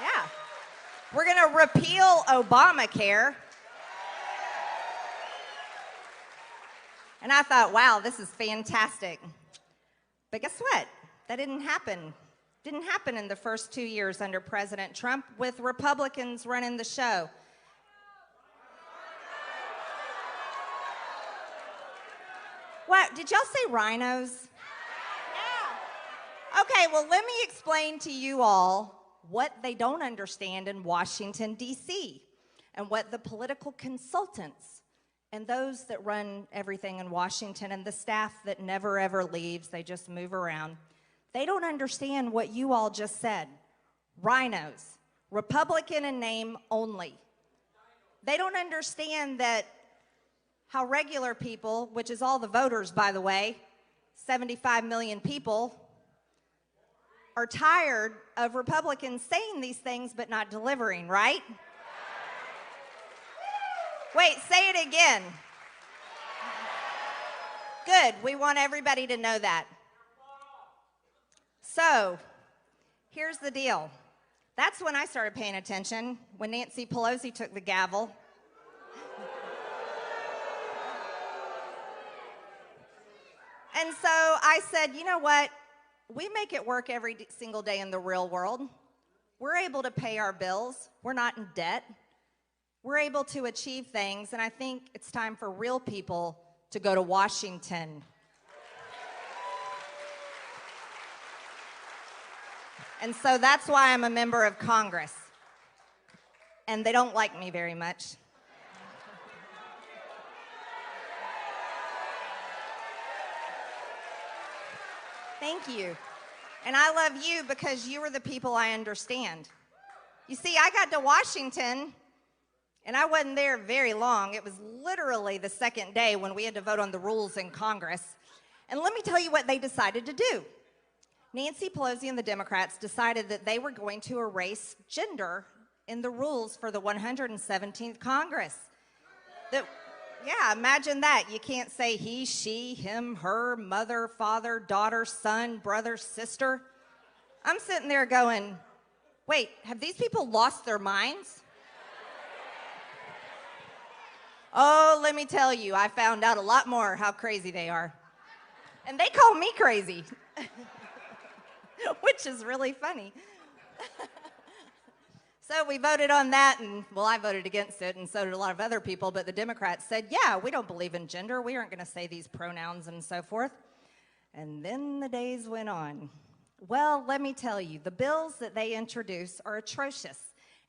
Yeah. We're going to repeal Obamacare. And I thought, wow, this is fantastic. But guess what? That didn't happen. Didn't happen in the first 2 years under President Trump with Republicans running the show. What? Did y'all say rhinos? Yeah. Okay, well, let me explain to you all what they don't understand in Washington, D.C., and what the political consultants and those that run everything in Washington and the staff that never ever leaves, they just move around, they don't understand what you all just said. Rhinos, Republican in name only. They don't understand that how regular people, which is all the voters, by the way, 75 million people, are tired of Republicans saying these things but not delivering, right? Wait, say it again. Good, we want everybody to know that. So, here's the deal. That's when I started paying attention, when Nancy Pelosi took the gavel. And so I said, you know what? We make it work every single day in the real world. We're able to pay our bills. We're not in debt. We're able to achieve things, and I think it's time for real people to go to Washington. And so that's why I'm a member of Congress. And they don't like me very much. Thank you. And I love you because you are the people I understand. You see, I got to Washington, and I wasn't there very long. It was literally the second day when we had to vote on the rules in Congress. And let me tell you what they decided to do. Nancy Pelosi and the Democrats decided that they were going to erase gender in the rules for the 117th Congress. Yeah, imagine that. You can't say he, she, him, her, mother, father, daughter, son, brother, sister. I'm sitting there going, wait, have these people lost their minds? Oh, let me tell you, I found out a lot more how crazy they are. And they call me crazy, which is really funny. So we voted on that, and, well, I voted against it, and so did a lot of other people, but the Democrats said, yeah, we don't believe in gender. We aren't going to say these pronouns and so forth. And then the days went on. Well, let me tell you, the bills that they introduce are atrocious,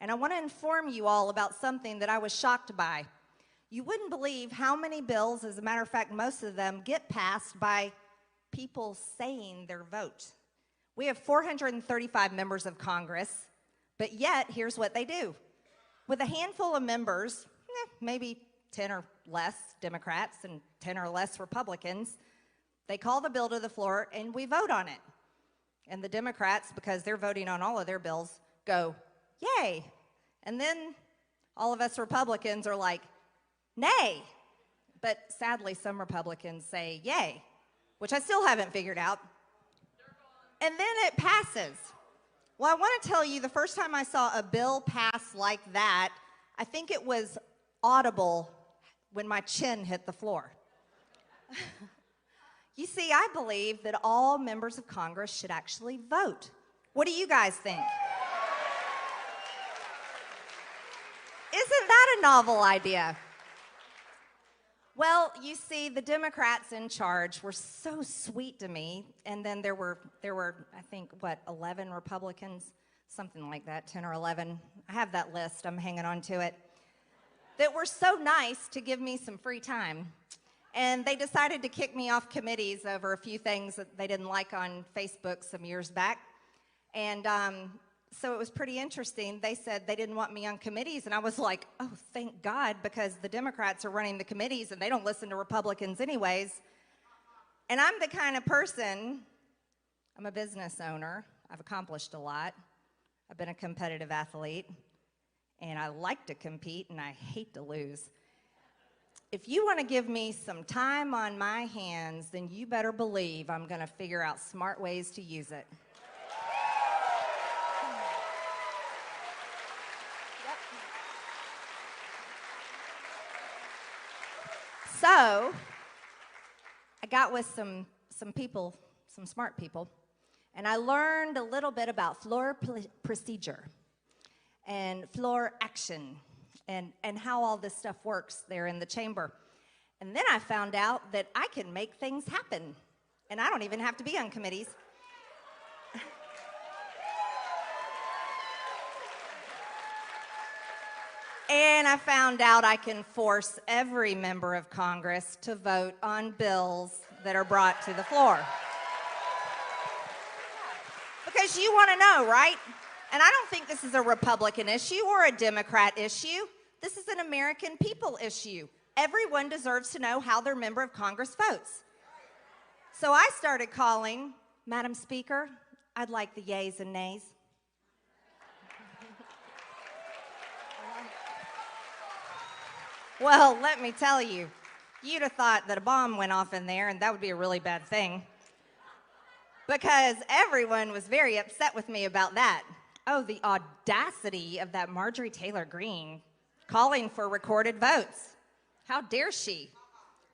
and I want to inform you all about something that I was shocked by. You wouldn't believe how many bills, as a matter of fact, most of them get passed by people saying their vote. We have 435 members of Congress. But yet, here's what they do. With a handful of members, maybe 10 or less Democrats and 10 or less Republicans, they call the bill to the floor and we vote on it. And the Democrats, because they're voting on all of their bills, go, yay. And then all of us Republicans are like, nay. But sadly, some Republicans say yay, which I still haven't figured out. And then it passes. Well, I want to tell you, the first time I saw a bill pass like that, I think it was audible when my chin hit the floor. You see, I believe that all members of Congress should actually vote. What do you guys think? Isn't that a novel idea? Well, you see, the Democrats in charge were so sweet to me, and then there were I think, 11 Republicans, something like that, 10 or 11. I have that list, I'm hanging on to it, that were so nice to give me some free time. And they decided to kick me off committees over a few things that they didn't like on Facebook some years back. And so it was pretty interesting. They said they didn't want me on committees, and I was like, oh, thank God, because the Democrats are running the committees, and they don't listen to Republicans anyways. And I'm the kind of person, I'm a business owner. I've accomplished a lot. I've been a competitive athlete, and I like to compete, and I hate to lose. If you want to give me some time on my hands, then you better believe I'm going to figure out smart ways to use it. So I got with some people, some smart people, and I learned a little bit about floor procedure and floor action and how all this stuff works there in the chamber. And then I found out that I can make things happen, and I don't even have to be on committees. And I found out I can force every member of Congress to vote on bills that are brought to the floor. Because you want to know, right? And I don't think this is a Republican issue or a Democrat issue. This is an American people issue. Everyone deserves to know how their member of Congress votes. So I started calling, Madam Speaker, I'd like the yays and nays. Well, let me tell you, you'd have thought that a bomb went off in there, and that would be a really bad thing. Because everyone was very upset with me about that. Oh, the audacity of that Marjorie Taylor Greene calling for recorded votes. How dare she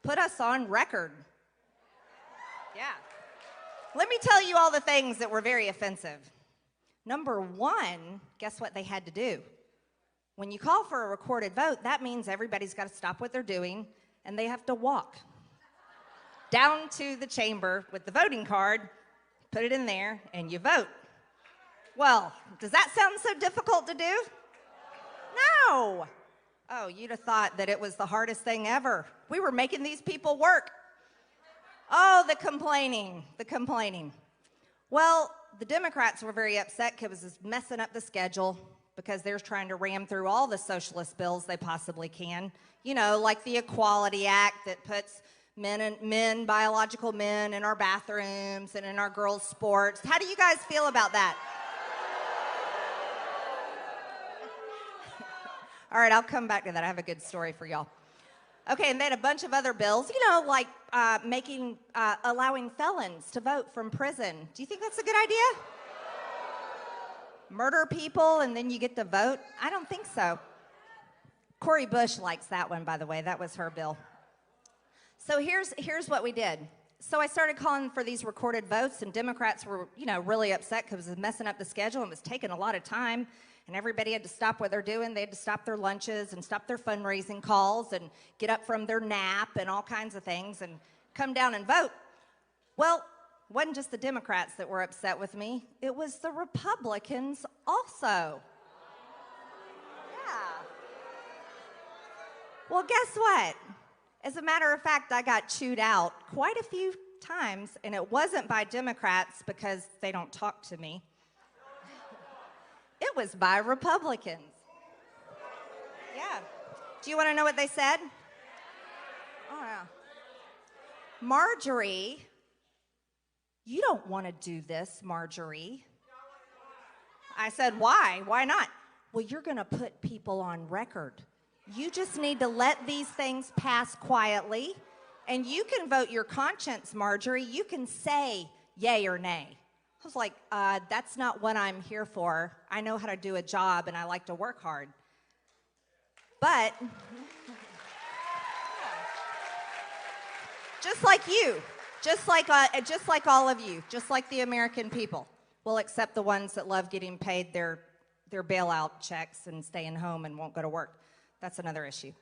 put us on record? Yeah. Let me tell you all the things that were very offensive. Number one, guess what they had to do? When you call for a recorded vote, that means everybody's got to stop what they're doing, and they have to walk down to the chamber with the voting card, put it in there, and you vote. Well, does that sound so difficult to do? No. Oh, you'd have thought that it was the hardest thing ever. We were making these people work. Oh, the complaining. Well, the Democrats were very upset because it was messing up the schedule, because they're trying to ram through all the socialist bills they possibly can. You know, like the Equality Act that puts biological men in our bathrooms and in our girls' sports. How do you guys feel about that? All right, I'll come back to that. I have a good story for y'all. Okay, and they had a bunch of other bills, you know, like allowing felons to vote from prison. Do you think that's a good idea? Murder people and then you get to vote? I don't think so. Cori Bush likes that one, by the way. That was her bill. So here's what we did. So I started calling for these recorded votes, and Democrats were, you know, really upset because it was messing up the schedule and it was taking a lot of time, and everybody had to stop what they're doing. They had to stop their lunches and stop their fundraising calls and get up from their nap and all kinds of things and come down and vote. Well, it wasn't just the Democrats that were upset with me. It was the Republicans also. Yeah. Well, guess what? As a matter of fact, I got chewed out quite a few times, and it wasn't by Democrats because they don't talk to me. It was by Republicans. Yeah. Do you want to know what they said? Oh, yeah. Marjorie, you don't want to do this, Marjorie. I said, why? Why not? Well, you're going to put people on record. You just need to let these things pass quietly, and you can vote your conscience, Marjorie. You can say yay or nay. I was like, that's not what I'm here for. I know how to do a job, and I like to work hard. But just like you, just like all of you, just like the American people, well, except the ones that love getting paid their bailout checks and staying home and won't go to work. That's another issue.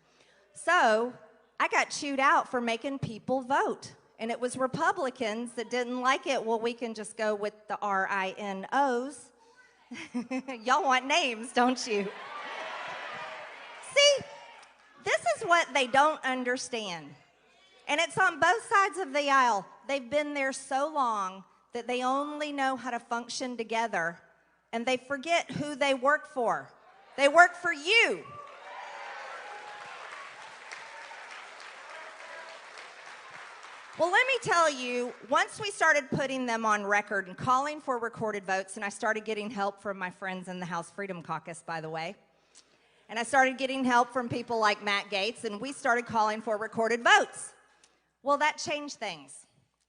So I got chewed out for making people vote. And it was Republicans that didn't like it. Well, we can just go with the RINOs. Y'all want names, don't you? See, this is what they don't understand. And it's on both sides of the aisle. They've been there so long that they only know how to function together, and they forget who they work for. They work for you. Well, let me tell you, once we started putting them on record and calling for recorded votes, and I started getting help from my friends in the House Freedom Caucus, by the way, and I started getting help from people like Matt Gaetz, and we started calling for recorded votes. Well, that changed things,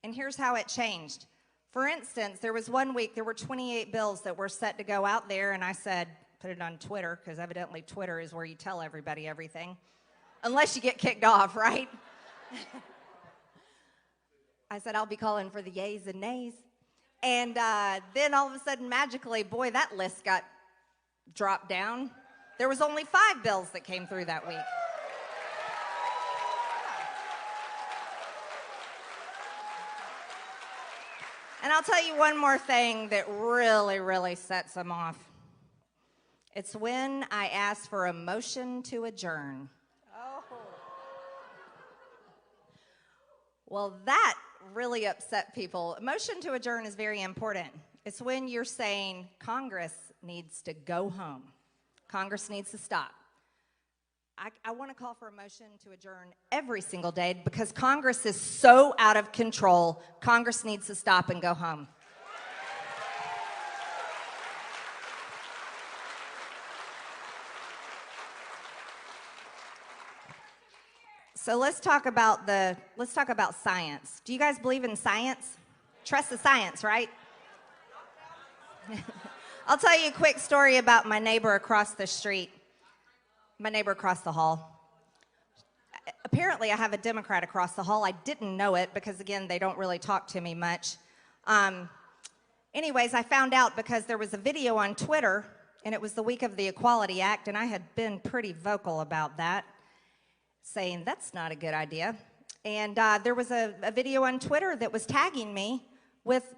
and here's how it changed. For instance, there was one week, there were 28 bills that were set to go out there, and I said, put it on Twitter, because evidently Twitter is where you tell everybody everything. Unless you get kicked off, right? I said, I'll be calling for the yays and nays. And then all of a sudden, magically, boy, that list got dropped down. There was only 5 bills that came through that week. And I'll tell you one more thing that really, really sets them off. It's when I ask for a motion to adjourn. Oh. Well, that really upset people. A motion to adjourn is very important. It's when you're saying Congress needs to go home. Congress needs to stop. I want to call for a motion to adjourn every single day because Congress is so out of control. Congress needs to stop and go home. So let's talk about science. Do you guys believe in science? Trust the science, right? I'll tell you a quick story about my neighbor across the street. My neighbor across the hall. Apparently, I have a Democrat across the hall. I didn't know it because, again, they don't really talk to me much. Anyways, I found out because there was a video on Twitter, and it was the week of the Equality Act, and I had been pretty vocal about that, saying that's not a good idea. And there was a video on Twitter that was tagging me with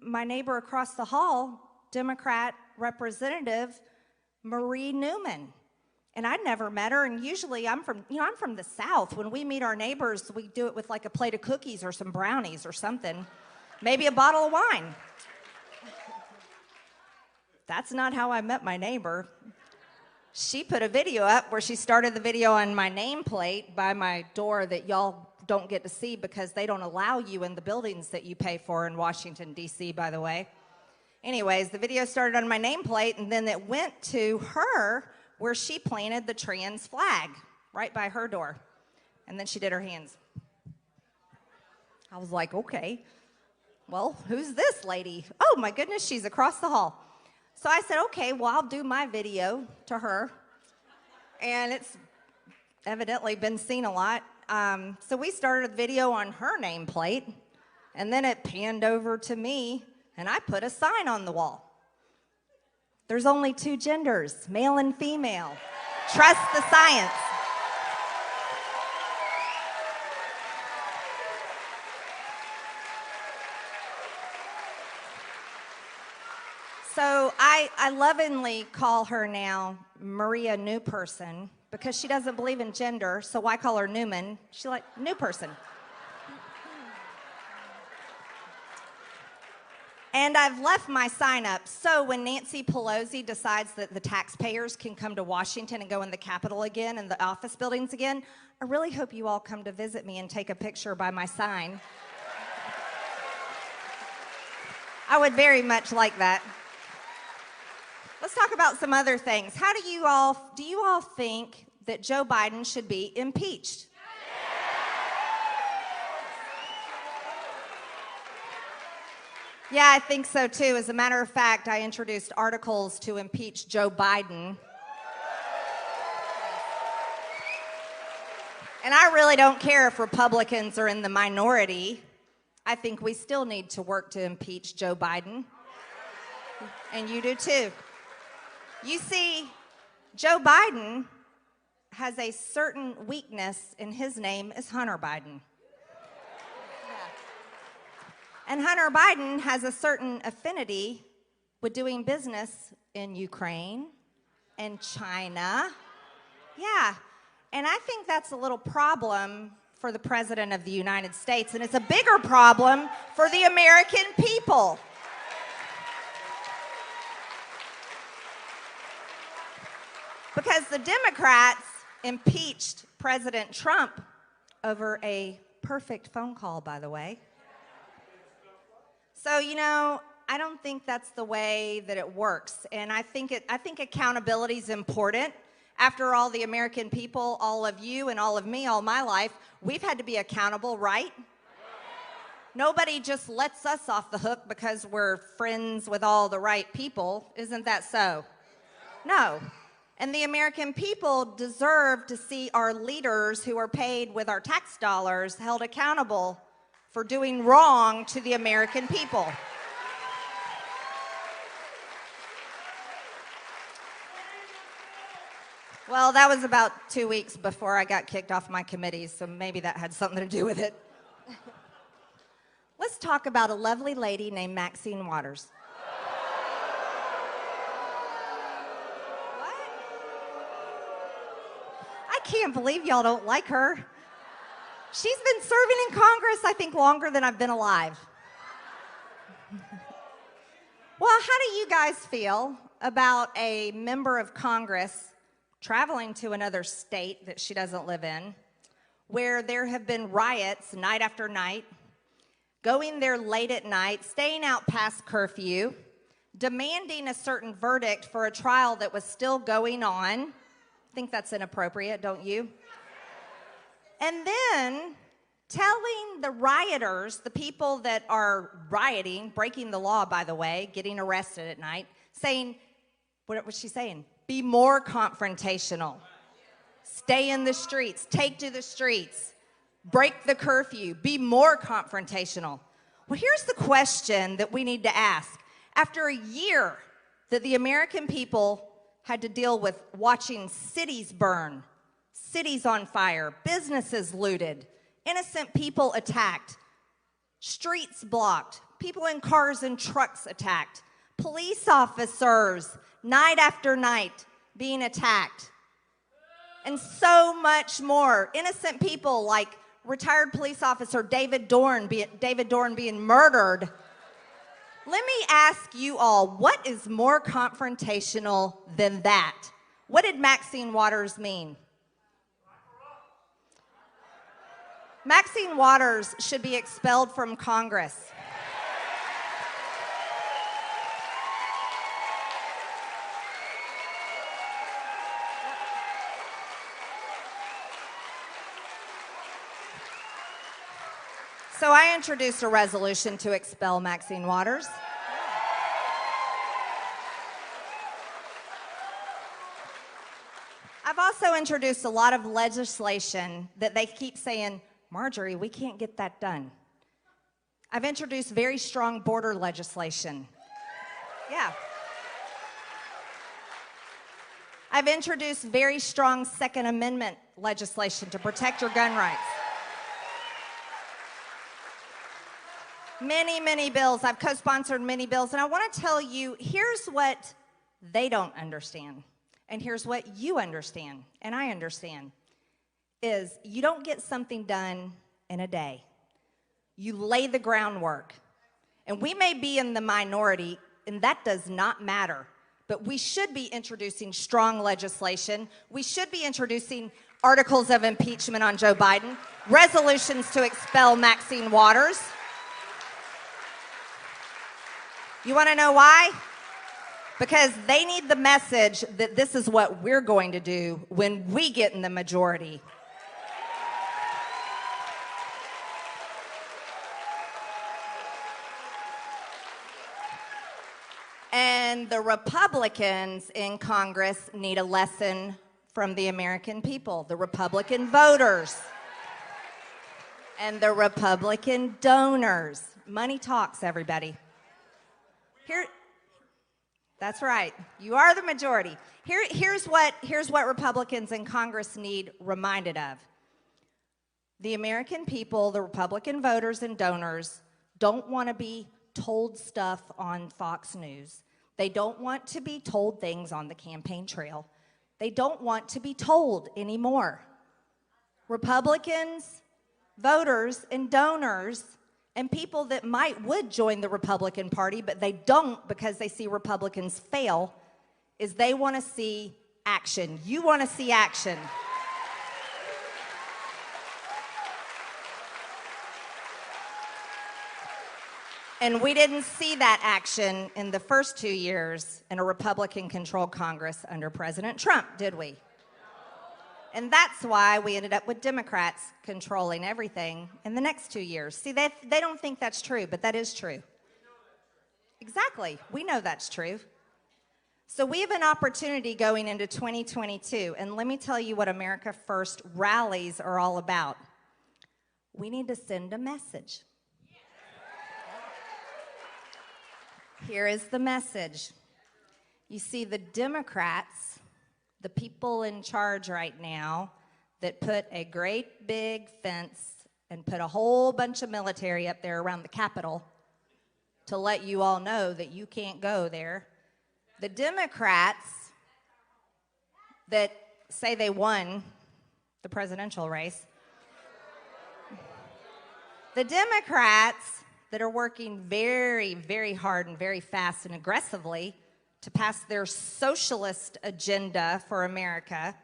my neighbor across the hall, Democrat Representative Marie Newman. And I'd never met her, and usually I'm from the South. When we meet our neighbors, we do it with like a plate of cookies or some brownies or something. Maybe a bottle of wine. That's not how I met my neighbor. She put a video up where she started the video on my nameplate by my door that y'all don't get to see because they don't allow you in the buildings that you pay for in Washington, D.C., by the way. Anyways, the video started on my nameplate, and then it went to her where she planted the trans flag right by her door. And then she did her hands. I was like, okay, well, who's this lady? Oh, my goodness, she's across the hall. So I said, okay, well, I'll do my video to her. And it's evidently been seen a lot. So we started a video on her nameplate, and then it panned over to me, and I put a sign on the wall. There's only 2 genders, male and female. Trust the science. So I lovingly call her now Maria New Person because she doesn't believe in gender, so why call her Newman? She's like, New Person. And I've left my sign up. So when Nancy Pelosi decides that the taxpayers can come to Washington and go in the Capitol again and the office buildings again, I really hope you all come to visit me and take a picture by my sign. I would very much like that. Let's talk about some other things. Do you all think that Joe Biden should be impeached? Yeah, I think so too. As a matter of fact, I introduced articles to impeach Joe Biden. And I really don't care if Republicans are in the minority. I think we still need to work to impeach Joe Biden. And you do too. You see, Joe Biden has a certain weakness, and his name is Hunter Biden. And Hunter Biden has a certain affinity with doing business in Ukraine and China. Yeah, and I think that's a little problem for the President of the United States, and it's a bigger problem for the American people. Because the Democrats impeached President Trump over a perfect phone call, by the way. So, I don't think that's the way that it works. And I think accountability is important. After all, the American people, all of you and all of me, all my life, we've had to be accountable, right? Nobody just lets us off the hook because we're friends with all the right people. Isn't that so? No. And the American people deserve to see our leaders who are paid with our tax dollars held accountable for doing wrong to the American people. Well, that was about 2 weeks before I got kicked off my committee, so maybe that had something to do with it. Let's talk about a lovely lady named Maxine Waters. I can't believe y'all don't like her. She's been serving in Congress, I think, longer than I've been alive. Well, how do you guys feel about a member of Congress traveling to another state that she doesn't live in, where there have been riots night after night, going there late at night, staying out past curfew, demanding a certain verdict for a trial that was still going on? Think that's inappropriate, don't you? And then telling the rioters, the people that are rioting, breaking the law, by the way, getting arrested at night, saying, what was she saying? Be more confrontational. Stay in the streets, take to the streets, break the curfew, be more confrontational. Well, here's the question that we need to ask. After a year that the American people had to deal with watching cities burn, cities on fire, businesses looted, innocent people attacked, streets blocked, people in cars and trucks attacked, police officers night after night being attacked, and so much more. Innocent people like retired police officer David Dorn being murdered. Let me ask you all, what is more confrontational than that? What did Maxine Waters mean? Maxine Waters should be expelled from Congress. So I introduced a resolution to expel Maxine Waters. I've also introduced a lot of legislation that they keep saying, Marjorie, we can't get that done. I've introduced very strong border legislation. Yeah. I've introduced very strong Second Amendment legislation to protect your gun rights. Many, many bills. I've co-sponsored many bills, and I want to tell you, here's what they don't understand, and here's what you understand, and I understand, is you don't get something done in a day. You lay the groundwork, and we may be in the minority, and that does not matter, but we should be introducing strong legislation. We should be introducing articles of impeachment on Joe Biden, resolutions to expel Maxine Waters. You want to know why? Because they need the message that this is what we're going to do when we get in the majority. And the Republicans in Congress need a lesson from the American people, the Republican voters, and the Republican donors. Money talks, everybody. That's right. You are the majority. Here's what Republicans in Congress need reminded of. The American people, the Republican voters and donors, don't want to be told stuff on Fox News. They don't want to be told things on the campaign trail. They don't want to be told anymore. Republicans, voters, and donors, and people that would join the Republican Party, but they don't because they see Republicans fail, is they want to see action. You want to see action. And we didn't see that action in the first 2 years in a Republican-controlled Congress under President Trump, did we? And that's why we ended up with Democrats controlling everything in the next 2 years. See, they don't think that's true, but that is true. Exactly. We know that's true. So we have an opportunity going into 2022, and let me tell you what America First rallies are all about. We need to send a message. Here is the message. You see, the Democrats, the people in charge right now, that put a great big fence and put a whole bunch of military up there around the Capitol to let you all know that you can't go there. The Democrats that say they won the presidential race, the Democrats that are working very, very hard and very fast and aggressively to pass their socialist agenda for America,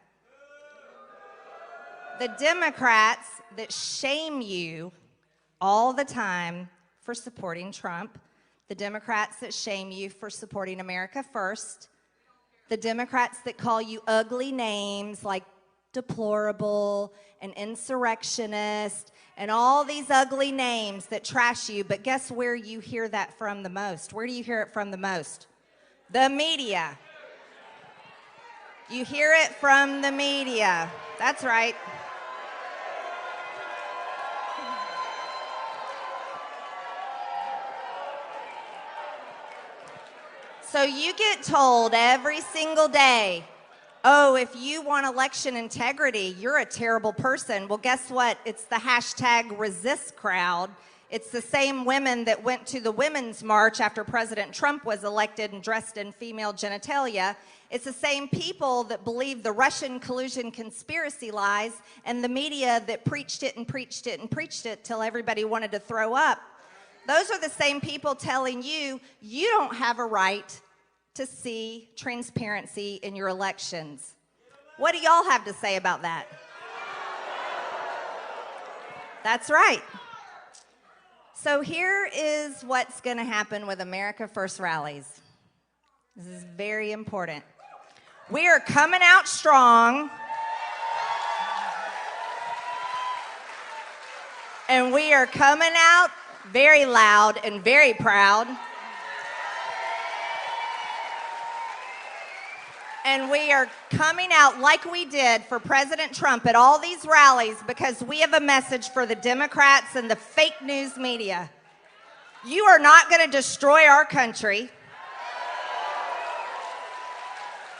the Democrats that shame you all the time for supporting Trump, the Democrats that shame you for supporting America First, the Democrats that call you ugly names like deplorable and insurrectionist and all these ugly names that trash you, but guess where you hear that from the most? Where do you hear it from the most? The media. You hear it from the media. That's right. So you get told every single day, oh, if you want election integrity, you're a terrible person. Well, guess what? It's the hashtag resist crowd. It's the same women that went to the Women's March after President Trump was elected and dressed in female genitalia. It's the same people that believe the Russian collusion conspiracy lies and the media that preached it and preached it and preached it till everybody wanted to throw up. Those are the same people telling you, you don't have a right to see transparency in your elections. What do y'all have to say about that? That's right. So here is what's going to happen with America First rallies. This is very important. We are coming out strong. And we are coming out very loud and very proud. And we are coming out like we did for President Trump at all these rallies because we have a message for the Democrats and the fake news media. You are not going to destroy our country.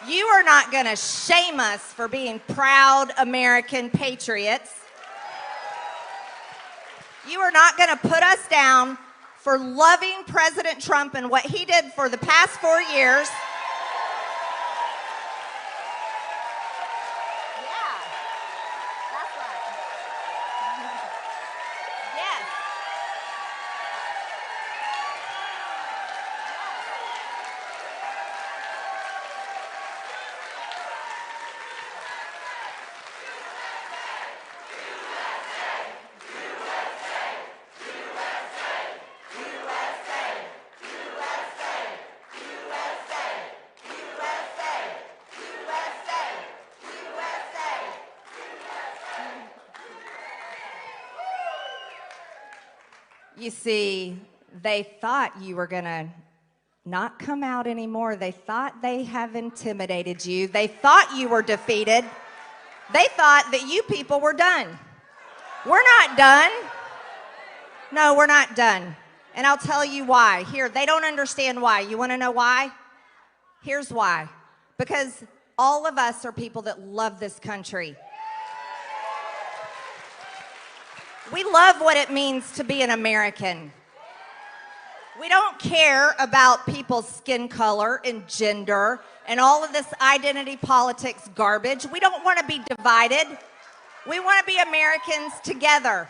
You are not going to shame us for being proud American patriots. You are not going to put us down for loving President Trump and what he did for the past 4 years. You see, they thought you were going to not come out anymore. They thought they have intimidated you. They thought you were defeated. They thought that you people were done. We're not done. No, we're not done. And I'll tell you why. Here, they don't understand why. You want to know why? Here's why. Because all of us are people that love this country. We love what it means to be an American. We don't care about people's skin color and gender and all of this identity politics garbage. We don't want to be divided. We want to be Americans together.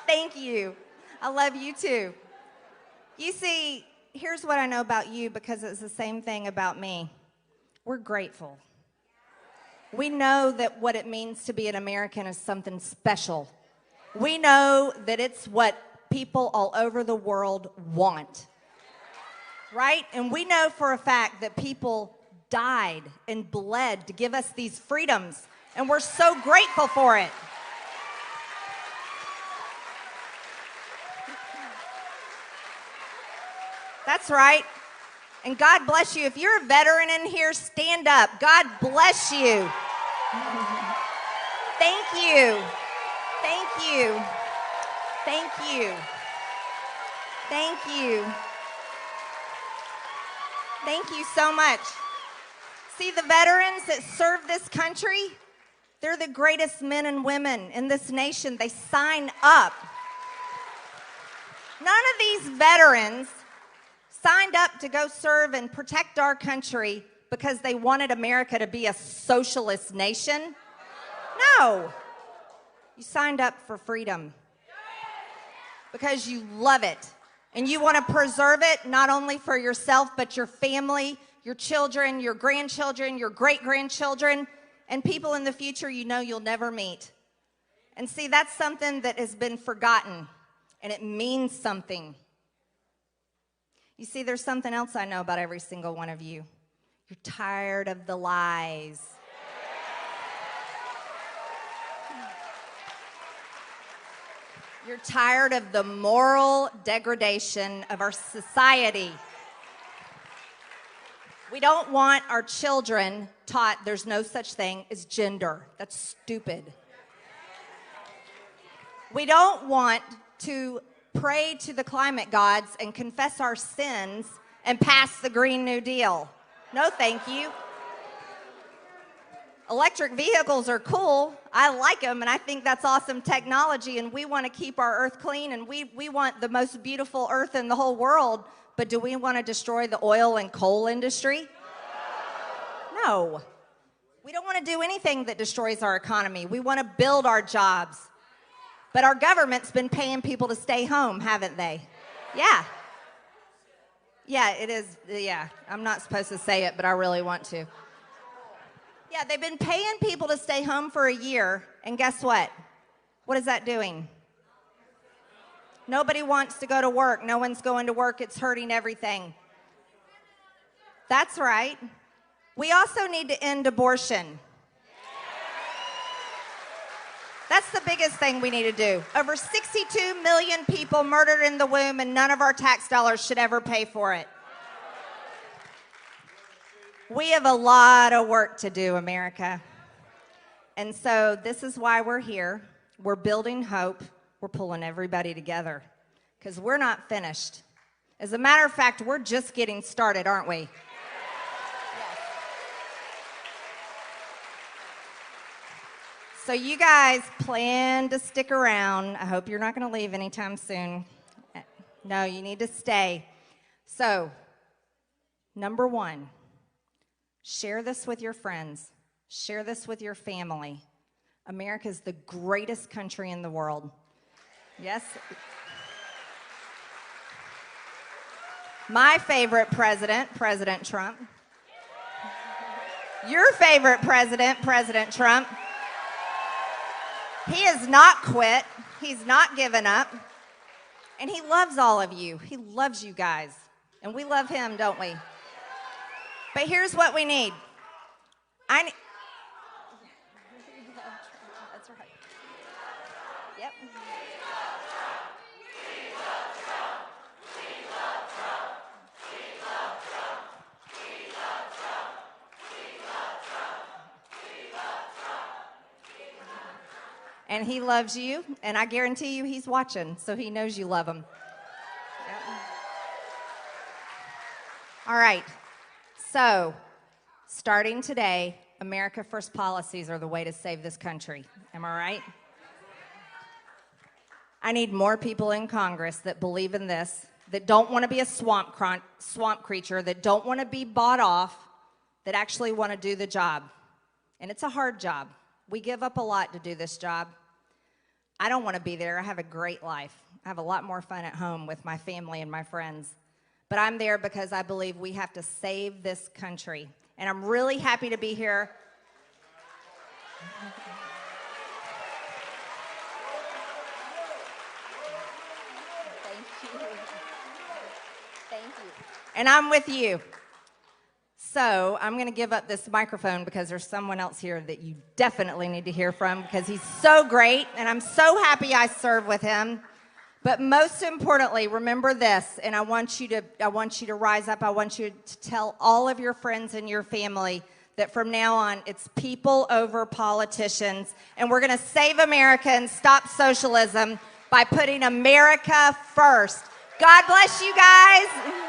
Thank you. I love you too. You see, here's what I know about you, because it's the same thing about me. We're grateful. We know that what it means to be an American is something special. We know that it's what people all over the world want, right? And we know for a fact that people died and bled to give us these freedoms, and we're so grateful for it. That's right. And God bless you. If you're a veteran in here, stand up. God bless you. Thank you. Thank you. Thank you. Thank you. Thank you so much. See, the veterans that serve this country, they're the greatest men and women in this nation. They sign up. None of these veterans signed up to go serve and protect our country because they wanted America to be a socialist nation. No. You signed up for freedom because you love it and you want to preserve it, not only for yourself, but your family, your children, your grandchildren, your great-grandchildren, and people in the future you know you'll never meet. And see, that's something that has been forgotten, and it means something. You see, there's something else I know about every single one of you. You're tired of the lies. You're tired of the moral degradation of our society. We don't want our children taught there's no such thing as gender. That's stupid. We don't want to pray to the climate gods and confess our sins and pass the Green New Deal. No, thank you. Electric vehicles are cool. I like them, and I think that's awesome technology, and we want to keep our earth clean, and we want the most beautiful earth in the whole world, but do we want to destroy the oil and coal industry? No. We don't want to do anything that destroys our economy. We want to build our jobs. But our government's been paying people to stay home, haven't they? Yeah. Yeah, it is. Yeah, I'm not supposed to say it, but I really want to. Yeah, they've been paying people to stay home for a year, and guess what? What is that doing? Nobody wants to go to work. No one's going to work. It's hurting everything. That's right. We also need to end abortion. That's the biggest thing we need to do. Over 62 million people murdered in the womb, and none of our tax dollars should ever pay for it. We have a lot of work to do, America. And so this is why we're here. We're building hope. We're pulling everybody together because we're not finished. As a matter of fact, we're just getting started, aren't we? So you guys plan to stick around. I hope you're not going to leave anytime soon. No, you need to stay. So, number one, share this with your friends. Share this with your family. America is the greatest country in the world. Yes. My favorite president, President Trump. Your favorite president, President Trump. He has not quit. He's not given up. And he loves all of you. He loves you guys. And we love him, don't we? But here's what we need. That's right. Yep. And he loves you, and I guarantee you he's watching, so he knows you love him. Yep. All right, so starting today, America First policies are the way to save this country. Am I right? I need more people in Congress that believe in this, that don't want to be a swamp creature, that don't want to be bought off, that actually want to do the job. And it's a hard job. We give up a lot to do this job. I don't want to be there. I have a great life. I have a lot more fun at home with my family and my friends. but I'm there because I believe we have to save this country. And I'm really happy to be here. Thank you. Thank you. And I'm with you. So I'm going to give up this microphone because there's someone else here that you definitely need to hear from because he's so great, and I'm so happy I serve with him. But most importantly, remember this, and I want you to rise up. I want you to tell all of your friends and your family that from now on, it's people over politicians, and we're going to save America and stop socialism by putting America first. God bless you guys.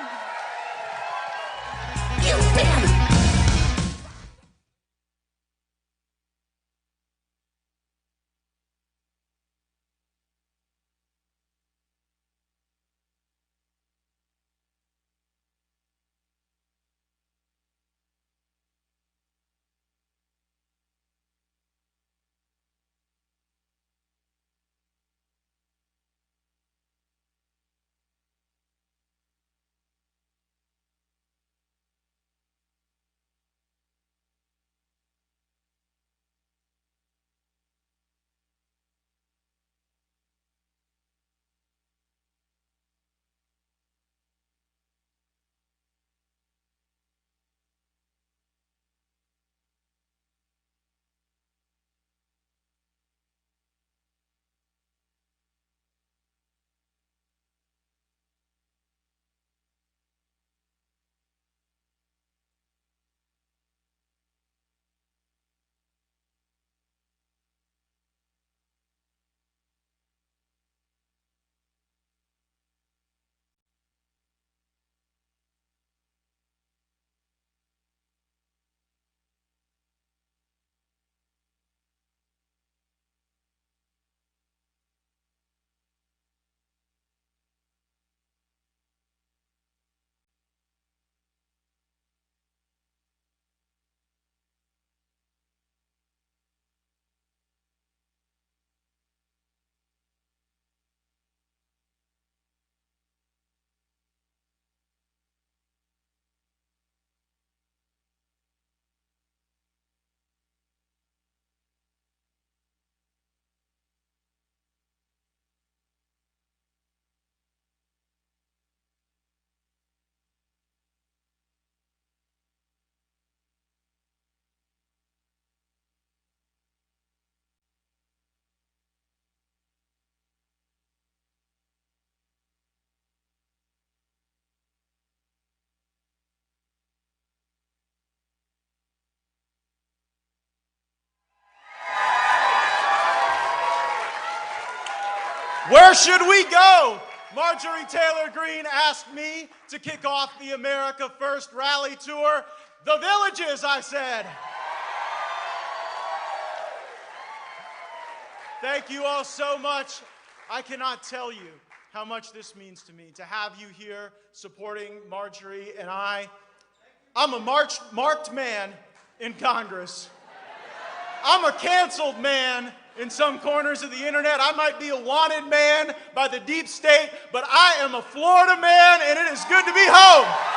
Where should we go? Marjorie Taylor Greene asked me to kick off the America First rally tour. The Villages, I said. Thank you all so much. I cannot tell you how much this means to me to have you here supporting Marjorie and I. I'm a marked man in Congress. I'm a canceled man in some corners of the internet. I might be a wanted man by the deep state, but I am a Florida man, and it is good to be home.